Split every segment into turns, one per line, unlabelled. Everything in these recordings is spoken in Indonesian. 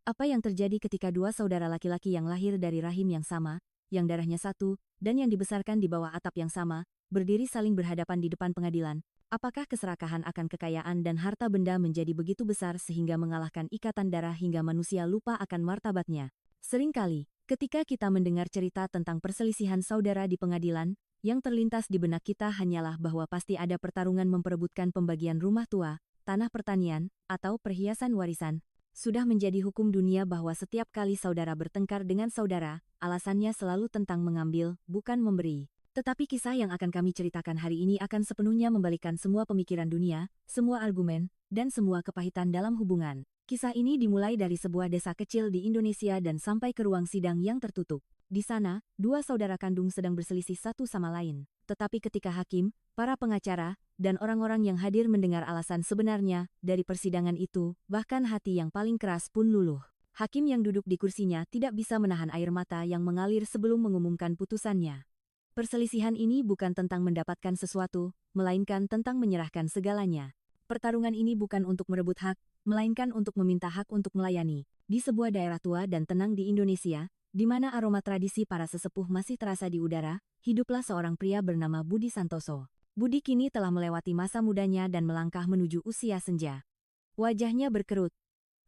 Apa yang terjadi ketika dua saudara laki-laki yang lahir dari rahim yang sama, yang darahnya satu, dan yang dibesarkan di bawah atap yang sama, berdiri saling berhadapan di depan pengadilan? Apakah keserakahan akan kekayaan dan harta benda menjadi begitu besar sehingga mengalahkan ikatan darah hingga manusia lupa akan martabatnya? Seringkali, ketika kita mendengar cerita tentang perselisihan saudara di pengadilan, yang terlintas di benak kita hanyalah bahwa pasti ada pertarungan memperebutkan pembagian rumah tua, tanah pertanian, atau perhiasan warisan. Sudah menjadi hukum dunia bahwa setiap kali saudara bertengkar dengan saudara, alasannya selalu tentang mengambil, bukan memberi. Tetapi kisah yang akan kami ceritakan hari ini akan sepenuhnya membalikkan semua pemikiran dunia, semua argumen, dan semua kepahitan dalam hubungan. Kisah ini dimulai dari sebuah desa kecil di Indonesia dan sampai ke ruang sidang yang tertutup. Di sana, dua saudara kandung sedang berselisih satu sama lain. Tetapi ketika hakim, para pengacara, dan orang-orang yang hadir mendengar alasan sebenarnya dari persidangan itu, bahkan hati yang paling keras pun luluh. Hakim yang duduk di kursinya tidak bisa menahan air mata yang mengalir sebelum mengumumkan putusannya. Perselisihan ini bukan tentang mendapatkan sesuatu, melainkan tentang menyerahkan segalanya. Pertarungan ini bukan untuk merebut hak, melainkan untuk meminta hak untuk melayani. Di sebuah daerah tua dan tenang di Indonesia, di mana aroma tradisi para sesepuh masih terasa di udara, hiduplah seorang pria bernama Budi Santoso. Budi kini telah melewati masa mudanya dan melangkah menuju usia senja. Wajahnya berkerut.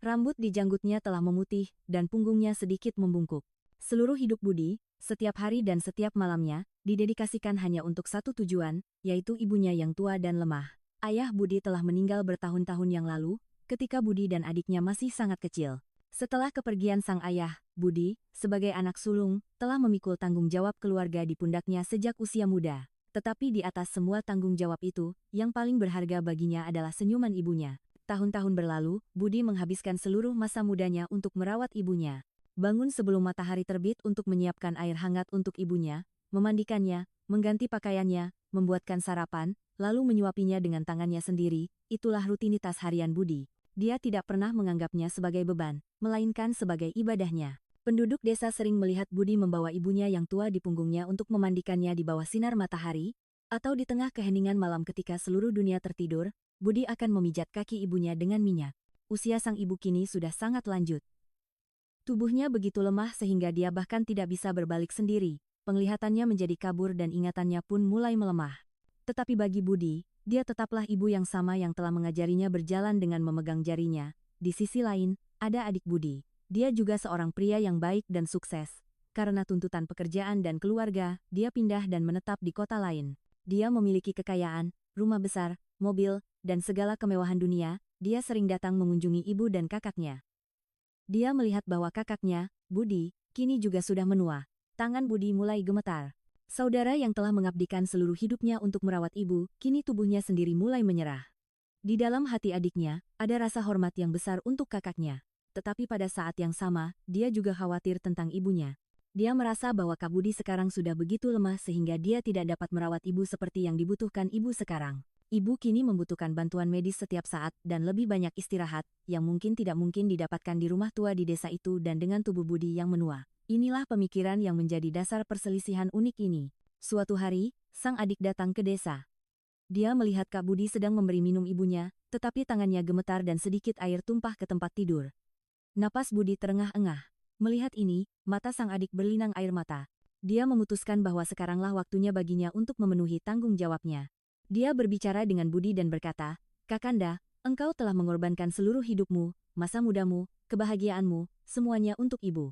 Rambut di janggutnya telah memutih dan punggungnya sedikit membungkuk. Seluruh hidup Budi, setiap hari dan setiap malamnya, didedikasikan hanya untuk satu tujuan, yaitu ibunya yang tua dan lemah. Ayah Budi telah meninggal bertahun-tahun yang lalu, ketika Budi dan adiknya masih sangat kecil. Setelah kepergian sang ayah, Budi, sebagai anak sulung, telah memikul tanggung jawab keluarga di pundaknya sejak usia muda. Tetapi di atas semua tanggung jawab itu, yang paling berharga baginya adalah senyuman ibunya. Tahun-tahun berlalu, Budi menghabiskan seluruh masa mudanya untuk merawat ibunya. Bangun sebelum matahari terbit untuk menyiapkan air hangat untuk ibunya, memandikannya, mengganti pakaiannya, membuatkan sarapan, lalu menyuapinya dengan tangannya sendiri. Itulah rutinitas harian Budi. Dia tidak pernah menganggapnya sebagai beban, melainkan sebagai ibadahnya. Penduduk desa sering melihat Budi membawa ibunya yang tua di punggungnya untuk memandikannya di bawah sinar matahari, atau di tengah keheningan malam ketika seluruh dunia tertidur, Budi akan memijat kaki ibunya dengan minyak. Usia sang ibu kini sudah sangat lanjut. Tubuhnya begitu lemah sehingga dia bahkan tidak bisa berbalik sendiri, penglihatannya menjadi kabur dan ingatannya pun mulai melemah. Tetapi bagi Budi, dia tetaplah ibu yang sama yang telah mengajarinya berjalan dengan memegang jarinya. Di sisi lain, ada adik Budi. Dia juga seorang pria yang baik dan sukses. Karena tuntutan pekerjaan dan keluarga, dia pindah dan menetap di kota lain. Dia memiliki kekayaan, rumah besar, mobil, dan segala kemewahan dunia. Dia sering datang mengunjungi ibu dan kakaknya. Dia melihat bahwa kakaknya, Budi, kini juga sudah menua. Tangan Budi mulai gemetar. Saudara yang telah mengabdikan seluruh hidupnya untuk merawat ibu, kini tubuhnya sendiri mulai menyerah. Di dalam hati adiknya, ada rasa hormat yang besar untuk kakaknya. Tetapi pada saat yang sama, dia juga khawatir tentang ibunya. Dia merasa bahwa Kak Budi sekarang sudah begitu lemah sehingga dia tidak dapat merawat ibu seperti yang dibutuhkan ibu sekarang. Ibu kini membutuhkan bantuan medis setiap saat dan lebih banyak istirahat, yang mungkin tidak mungkin didapatkan di rumah tua di desa itu dan dengan tubuh Budi yang menua. Inilah pemikiran yang menjadi dasar perselisihan unik ini. Suatu hari, sang adik datang ke desa. Dia melihat Kak Budi sedang memberi minum ibunya, tetapi tangannya gemetar dan sedikit air tumpah ke tempat tidur. Napas Budi terengah-engah. Melihat ini, mata sang adik berlinang air mata. Dia memutuskan bahwa sekaranglah waktunya baginya untuk memenuhi tanggung jawabnya. Dia berbicara dengan Budi dan berkata, "Kakanda, engkau telah mengorbankan seluruh hidupmu, masa mudamu, kebahagiaanmu, semuanya untuk ibu.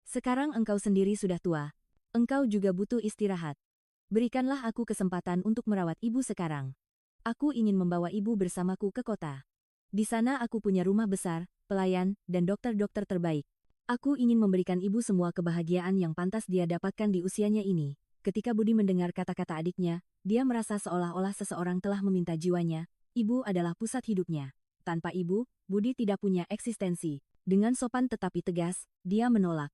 Sekarang engkau sendiri sudah tua. Engkau juga butuh istirahat. Berikanlah aku kesempatan untuk merawat ibu sekarang. Aku ingin membawa ibu bersamaku ke kota. Di sana aku punya rumah besar, pelayan, dan dokter-dokter terbaik. Aku ingin memberikan ibu semua kebahagiaan yang pantas dia dapatkan di usianya ini." Ketika Budi mendengar kata-kata adiknya, dia merasa seolah-olah seseorang telah meminta jiwanya. Ibu adalah pusat hidupnya. Tanpa ibu, Budi tidak punya eksistensi. Dengan sopan tetapi tegas, dia menolak.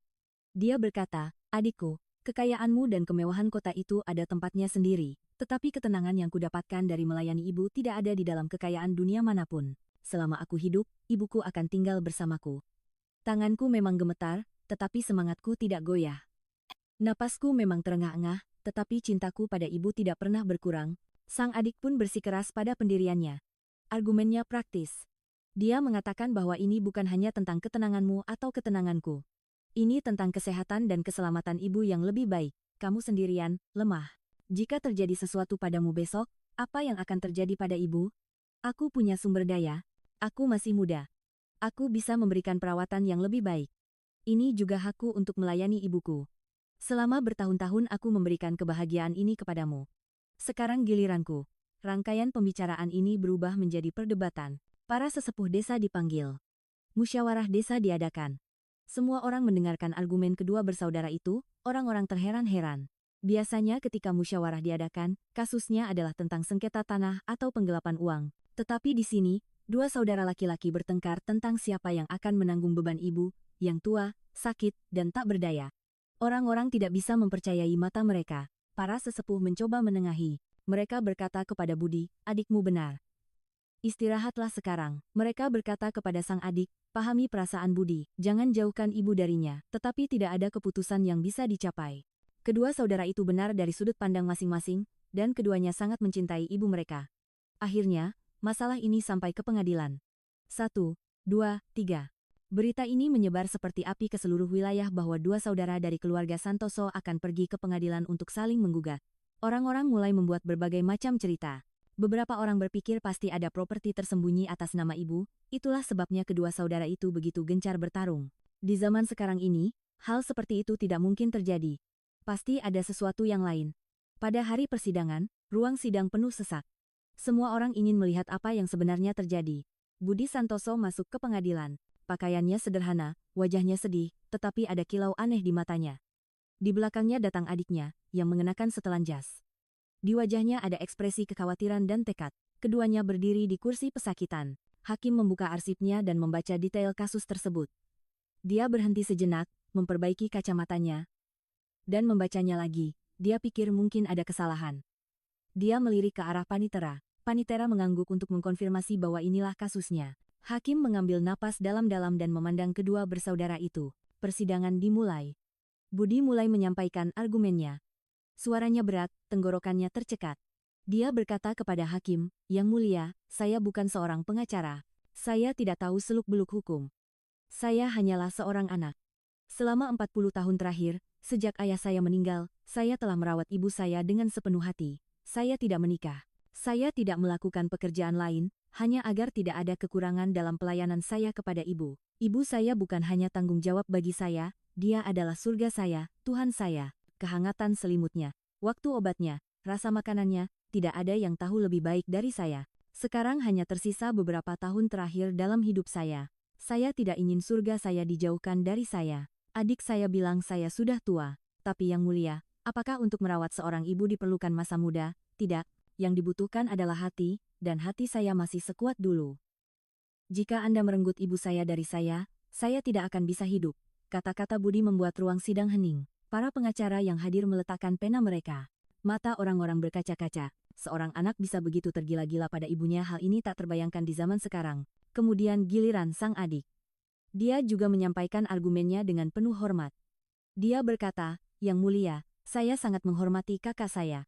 Dia berkata, "Adikku, kekayaanmu dan kemewahan kota itu ada tempatnya sendiri, tetapi ketenangan yang kudapatkan dari melayani ibu tidak ada di dalam kekayaan dunia manapun. Selama aku hidup, ibuku akan tinggal bersamaku. Tanganku memang gemetar, tetapi semangatku tidak goyah. Napasku memang terengah-engah, tetapi cintaku pada ibu tidak pernah berkurang." Sang adik pun bersikeras pada pendiriannya. Argumennya praktis. Dia mengatakan bahwa ini bukan hanya tentang ketenanganmu atau ketenanganku. Ini tentang kesehatan dan keselamatan ibu yang lebih baik. Kamu sendirian, lemah. Jika terjadi sesuatu padamu besok, apa yang akan terjadi pada ibu? Aku punya sumber daya. Aku masih muda. Aku bisa memberikan perawatan yang lebih baik. Ini juga hakku untuk melayani ibuku. Selama bertahun-tahun aku memberikan kebahagiaan ini kepadamu. Sekarang giliranku. Rangkaian pembicaraan ini berubah menjadi perdebatan. Para sesepuh desa dipanggil. Musyawarah desa diadakan. Semua orang mendengarkan argumen kedua bersaudara itu, orang-orang terheran-heran. Biasanya ketika musyawarah diadakan, kasusnya adalah tentang sengketa tanah atau penggelapan uang. Tetapi di sini, dua saudara laki-laki bertengkar tentang siapa yang akan menanggung beban ibu, yang tua, sakit, dan tak berdaya. Orang-orang tidak bisa mempercayai mata mereka. Para sesepuh mencoba menengahi. Mereka berkata kepada Budi, adikmu benar. Istirahatlah sekarang, mereka berkata kepada sang adik, pahami perasaan Budi, jangan jauhkan ibu darinya, tetapi tidak ada keputusan yang bisa dicapai. Kedua saudara itu benar dari sudut pandang masing-masing, dan keduanya sangat mencintai ibu mereka. Akhirnya, masalah ini sampai ke pengadilan. 1, 2, 3. Berita ini menyebar seperti api ke seluruh wilayah bahwa dua saudara dari keluarga Santoso akan pergi ke pengadilan untuk saling menggugat. Orang-orang mulai membuat berbagai macam cerita. Beberapa orang berpikir pasti ada properti tersembunyi atas nama ibu, itulah sebabnya kedua saudara itu begitu gencar bertarung. Di zaman sekarang ini, hal seperti itu tidak mungkin terjadi. Pasti ada sesuatu yang lain. Pada hari persidangan, ruang sidang penuh sesak. Semua orang ingin melihat apa yang sebenarnya terjadi. Budi Santoso masuk ke pengadilan. Pakaiannya sederhana, wajahnya sedih, tetapi ada kilau aneh di matanya. Di belakangnya datang adiknya, yang mengenakan setelan jas. Di wajahnya ada ekspresi kekhawatiran dan tekad. Keduanya berdiri di kursi pesakitan. Hakim membuka arsipnya dan membaca detail kasus tersebut. Dia berhenti sejenak, memperbaiki kacamatanya, dan membacanya lagi. Dia pikir mungkin ada kesalahan. Dia melirik ke arah Panitera. Panitera mengangguk untuk mengkonfirmasi bahwa inilah kasusnya. Hakim mengambil napas dalam-dalam dan memandang kedua bersaudara itu. Persidangan dimulai. Budi mulai menyampaikan argumennya. Suaranya berat, tenggorokannya tercekat. Dia berkata kepada hakim, Yang Mulia, saya bukan seorang pengacara. Saya tidak tahu seluk-beluk hukum. Saya hanyalah seorang anak. Selama 40 tahun terakhir, sejak ayah saya meninggal, saya telah merawat ibu saya dengan sepenuh hati. Saya tidak menikah. Saya tidak melakukan pekerjaan lain, hanya agar tidak ada kekurangan dalam pelayanan saya kepada ibu. Ibu saya bukan hanya tanggung jawab bagi saya, dia adalah surga saya, Tuhan saya. Kehangatan selimutnya, waktu obatnya, rasa makanannya, tidak ada yang tahu lebih baik dari saya. Sekarang hanya tersisa beberapa tahun terakhir dalam hidup saya. Saya tidak ingin surga saya dijauhkan dari saya. Adik saya bilang saya sudah tua. Tapi Yang Mulia, apakah untuk merawat seorang ibu diperlukan masa muda? Tidak, yang dibutuhkan adalah hati, dan hati saya masih sekuat dulu. Jika Anda merenggut ibu saya dari saya tidak akan bisa hidup. Kata-kata Budi membuat ruang sidang hening. Para pengacara yang hadir meletakkan pena mereka. Mata orang-orang berkaca-kaca. Seorang anak bisa begitu tergila-gila pada ibunya, hal ini tak terbayangkan di zaman sekarang. Kemudian giliran sang adik. Dia juga menyampaikan argumennya dengan penuh hormat. Dia berkata, Yang Mulia, saya sangat menghormati kakak saya.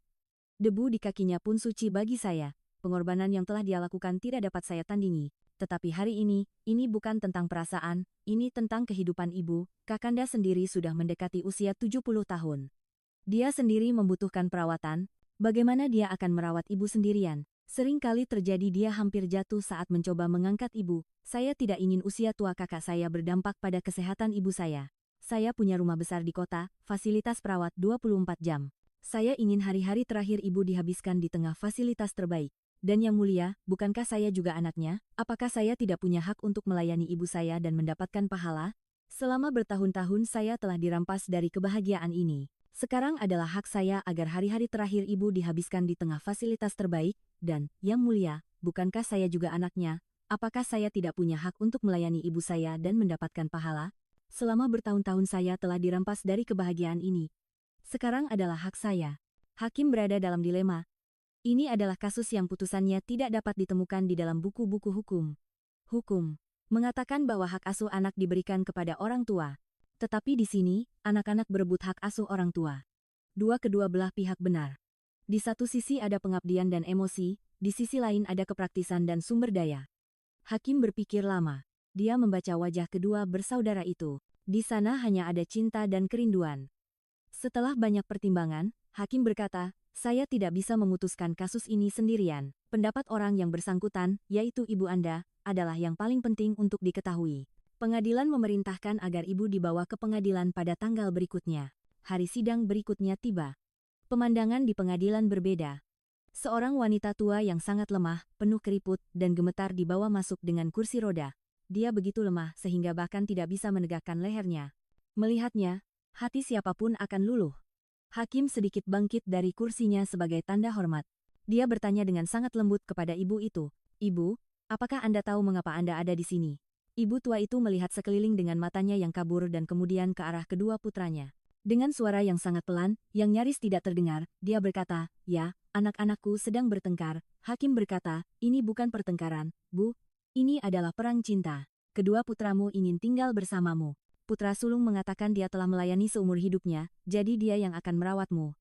Debu di kakinya pun suci bagi saya. Pengorbanan yang telah dia lakukan tidak dapat saya tandingi. Tetapi hari ini bukan tentang perasaan, ini tentang kehidupan ibu. Kakanda sendiri sudah mendekati usia 70 tahun. Dia sendiri membutuhkan perawatan. Bagaimana dia akan merawat ibu sendirian? Seringkali terjadi dia hampir jatuh saat mencoba mengangkat ibu. Saya tidak ingin usia tua kakak saya berdampak pada kesehatan ibu saya. Saya punya rumah besar di kota, fasilitas perawat 24 jam. Saya ingin hari-hari terakhir ibu dihabiskan di tengah fasilitas terbaik. Dan Yang Mulia, bukankah saya juga anaknya? Apakah saya tidak punya hak untuk melayani ibu saya dan mendapatkan pahala? Selama bertahun-tahun saya telah dirampas dari kebahagiaan ini. Sekarang adalah hak saya agar hari-hari terakhir ibu dihabiskan di tengah fasilitas terbaik. Dan, Yang Mulia, bukankah saya juga anaknya? Apakah saya tidak punya hak untuk melayani ibu saya dan mendapatkan pahala? Selama bertahun-tahun saya telah dirampas dari kebahagiaan ini. Sekarang adalah hak saya. Hakim berada dalam dilema. Ini adalah kasus yang putusannya tidak dapat ditemukan di dalam buku-buku hukum. Hukum mengatakan bahwa hak asuh anak diberikan kepada orang tua. Tetapi di sini, anak-anak berebut hak asuh orang tua. Kedua belah pihak benar. Di satu sisi ada pengabdian dan emosi, di sisi lain ada kepraktisan dan sumber daya. Hakim berpikir lama. Dia membaca wajah kedua bersaudara itu. Di sana hanya ada cinta dan kerinduan. Setelah banyak pertimbangan, Hakim berkata, saya tidak bisa memutuskan kasus ini sendirian. Pendapat orang yang bersangkutan, yaitu ibu Anda, adalah yang paling penting untuk diketahui. Pengadilan memerintahkan agar ibu dibawa ke pengadilan pada tanggal berikutnya. Hari sidang berikutnya tiba. Pemandangan di pengadilan berbeda. Seorang wanita tua yang sangat lemah, penuh keriput, dan gemetar dibawa masuk dengan kursi roda. Dia begitu lemah sehingga bahkan tidak bisa menegakkan lehernya. Melihatnya, hati siapapun akan luluh. Hakim sedikit bangkit dari kursinya sebagai tanda hormat. Dia bertanya dengan sangat lembut kepada ibu itu. Ibu, apakah Anda tahu mengapa Anda ada di sini? Ibu tua itu melihat sekeliling dengan matanya yang kabur dan kemudian ke arah kedua putranya. Dengan suara yang sangat pelan, yang nyaris tidak terdengar, dia berkata, ya, anak-anakku sedang bertengkar. Hakim berkata, ini bukan pertengkaran, Bu. Ini adalah perang cinta. Kedua putramu ingin tinggal bersamamu. Putra sulung mengatakan dia telah melayani seumur hidupnya, jadi dia yang akan merawatmu.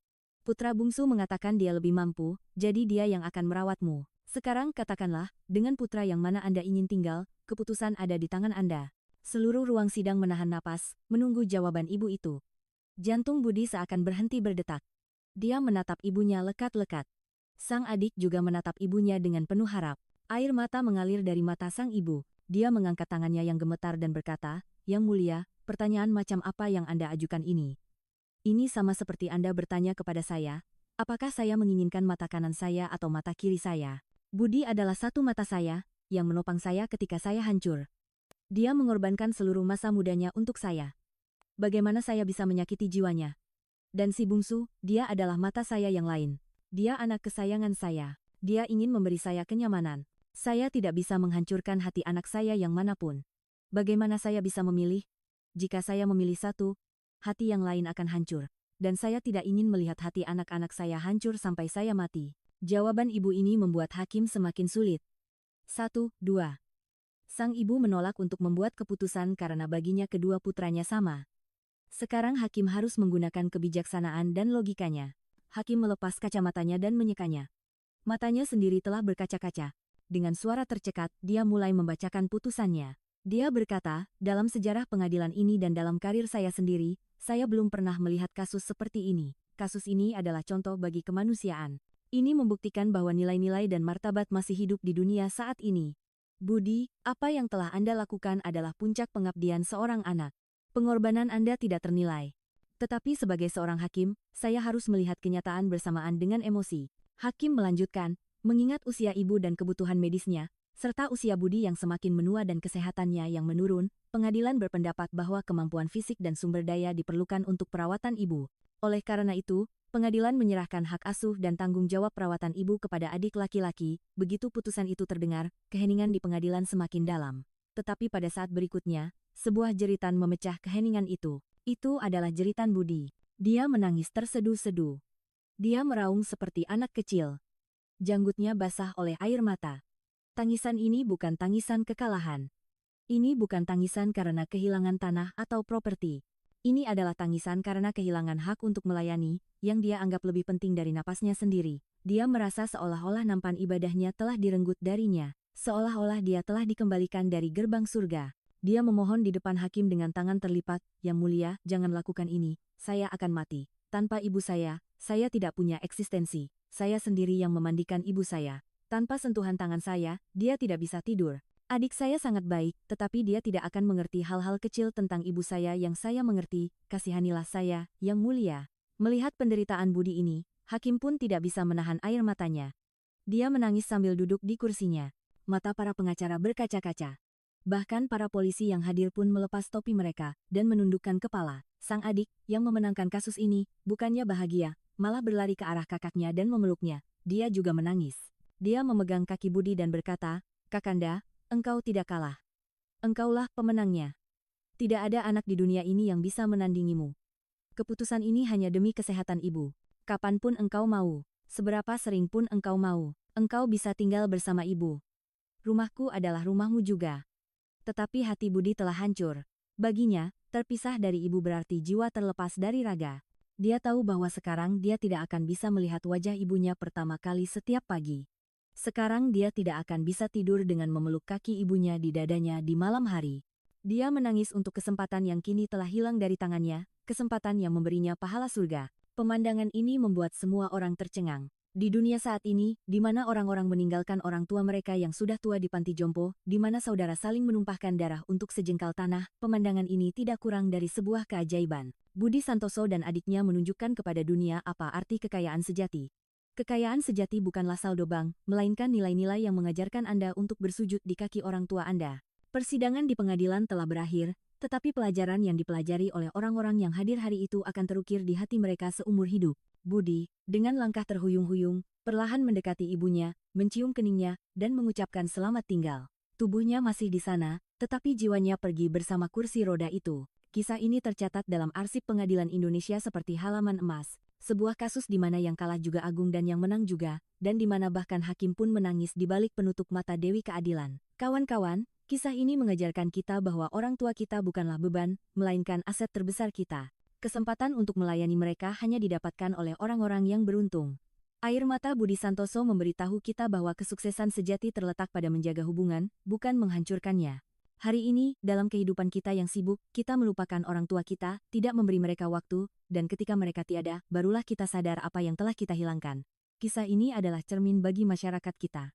Putra bungsu mengatakan dia lebih mampu, jadi dia yang akan merawatmu. Sekarang katakanlah, dengan putra yang mana Anda ingin tinggal, keputusan ada di tangan Anda. Seluruh ruang sidang menahan napas, menunggu jawaban ibu itu. Jantung Budi seakan berhenti berdetak. Dia menatap ibunya lekat-lekat. Sang adik juga menatap ibunya dengan penuh harap. Air mata mengalir dari mata sang ibu. Dia mengangkat tangannya yang gemetar dan berkata, Yang mulia, pertanyaan macam apa yang Anda ajukan ini? Ini sama seperti Anda bertanya kepada saya, apakah saya menginginkan mata kanan saya atau mata kiri saya? Budi adalah satu mata saya, yang menopang saya ketika saya hancur. Dia mengorbankan seluruh masa mudanya untuk saya. Bagaimana saya bisa menyakiti jiwanya? Dan si bungsu, dia adalah mata saya yang lain. Dia anak kesayangan saya. Dia ingin memberi saya kenyamanan. Saya tidak bisa menghancurkan hati anak saya yang manapun. Bagaimana saya bisa memilih? Jika saya memilih satu, hati yang lain akan hancur. Dan saya tidak ingin melihat hati anak-anak saya hancur sampai saya mati. Jawaban ibu ini membuat Hakim semakin sulit. 1, 2. Sang ibu menolak untuk membuat keputusan karena baginya kedua putranya sama. Sekarang Hakim harus menggunakan kebijaksanaan dan logikanya. Hakim melepas kacamatanya dan menyekanya. Matanya sendiri telah berkaca-kaca. Dengan suara tercekat, dia mulai membacakan putusannya. Dia berkata, dalam sejarah pengadilan ini dan dalam karir saya sendiri, saya belum pernah melihat kasus seperti ini. Kasus ini adalah contoh bagi kemanusiaan. Ini membuktikan bahwa nilai-nilai dan martabat masih hidup di dunia saat ini. Budi, apa yang telah Anda lakukan adalah puncak pengabdian seorang anak. Pengorbanan Anda tidak ternilai. Tetapi sebagai seorang hakim, saya harus melihat kenyataan bersamaan dengan emosi. Hakim melanjutkan, mengingat usia ibu dan kebutuhan medisnya, serta usia Budi yang semakin menua dan kesehatannya yang menurun, pengadilan berpendapat bahwa kemampuan fisik dan sumber daya diperlukan untuk perawatan ibu. Oleh karena itu, pengadilan menyerahkan hak asuh dan tanggung jawab perawatan ibu kepada adik laki-laki. Begitu putusan itu terdengar, keheningan di pengadilan semakin dalam. Tetapi pada saat berikutnya, sebuah jeritan memecah keheningan itu. Itu adalah jeritan Budi. Dia menangis terseduh-seduh. Dia meraung seperti anak kecil. Janggutnya basah oleh air mata. Tangisan ini bukan tangisan kekalahan. Ini bukan tangisan karena kehilangan tanah atau properti. Ini adalah tangisan karena kehilangan hak untuk melayani, yang dia anggap lebih penting dari napasnya sendiri. Dia merasa seolah-olah nampan ibadahnya telah direnggut darinya. Seolah-olah dia telah dikembalikan dari gerbang surga. Dia memohon di depan hakim dengan tangan terlipat, Yang mulia, jangan lakukan ini, saya akan mati. Tanpa ibu saya tidak punya eksistensi. Saya sendiri yang memandikan ibu saya. Tanpa sentuhan tangan saya, dia tidak bisa tidur. Adik saya sangat baik, tetapi dia tidak akan mengerti hal-hal kecil tentang ibu saya yang saya mengerti. Kasihanilah saya, Yang mulia. Melihat penderitaan Budi ini, hakim pun tidak bisa menahan air matanya. Dia menangis sambil duduk di kursinya. Mata para pengacara berkaca-kaca. Bahkan para polisi yang hadir pun melepas topi mereka, dan menundukkan kepala. Sang adik, yang memenangkan kasus ini, bukannya bahagia, malah berlari ke arah kakaknya dan memeluknya. Dia juga menangis. Dia memegang kaki Budi dan berkata, Kakanda, engkau tidak kalah. Engkaulah pemenangnya. Tidak ada anak di dunia ini yang bisa menandingimu. Keputusan ini hanya demi kesehatan ibu. Kapanpun engkau mau, seberapa sering pun engkau mau, engkau bisa tinggal bersama ibu. Rumahku adalah rumahmu juga. Tetapi hati Budi telah hancur. Baginya, terpisah dari ibu berarti jiwa terlepas dari raga. Dia tahu bahwa sekarang dia tidak akan bisa melihat wajah ibunya pertama kali setiap pagi. Sekarang dia tidak akan bisa tidur dengan memeluk kaki ibunya di dadanya di malam hari. Dia menangis untuk kesempatan yang kini telah hilang dari tangannya, kesempatan yang memberinya pahala surga. Pemandangan ini membuat semua orang tercengang. Di dunia saat ini, di mana orang-orang meninggalkan orang tua mereka yang sudah tua di panti jompo, di mana saudara saling menumpahkan darah untuk sejengkal tanah, pemandangan ini tidak kurang dari sebuah keajaiban. Budi Santoso dan adiknya menunjukkan kepada dunia apa arti kekayaan sejati. Kekayaan sejati bukanlah saldo bank, melainkan nilai-nilai yang mengajarkan Anda untuk bersujud di kaki orang tua Anda. Persidangan di pengadilan telah berakhir, tetapi pelajaran yang dipelajari oleh orang-orang yang hadir hari itu akan terukir di hati mereka seumur hidup. Budi, dengan langkah terhuyung-huyung, perlahan mendekati ibunya, mencium keningnya, dan mengucapkan selamat tinggal. Tubuhnya masih di sana, tetapi jiwanya pergi bersama kursi roda itu. Kisah ini tercatat dalam arsip pengadilan Indonesia seperti halaman emas, sebuah kasus di mana yang kalah juga agung dan yang menang juga, dan di mana bahkan hakim pun menangis di balik penutup mata Dewi Keadilan. Kawan-kawan, kisah ini mengajarkan kita bahwa orang tua kita bukanlah beban, melainkan aset terbesar kita. Kesempatan untuk melayani mereka hanya didapatkan oleh orang-orang yang beruntung. Air mata Budi Santoso memberitahu kita bahwa kesuksesan sejati terletak pada menjaga hubungan, bukan menghancurkannya. Hari ini, dalam kehidupan kita yang sibuk, kita melupakan orang tua kita, tidak memberi mereka waktu, dan ketika mereka tiada, barulah kita sadar apa yang telah kita hilangkan. Kisah ini adalah cermin bagi masyarakat kita.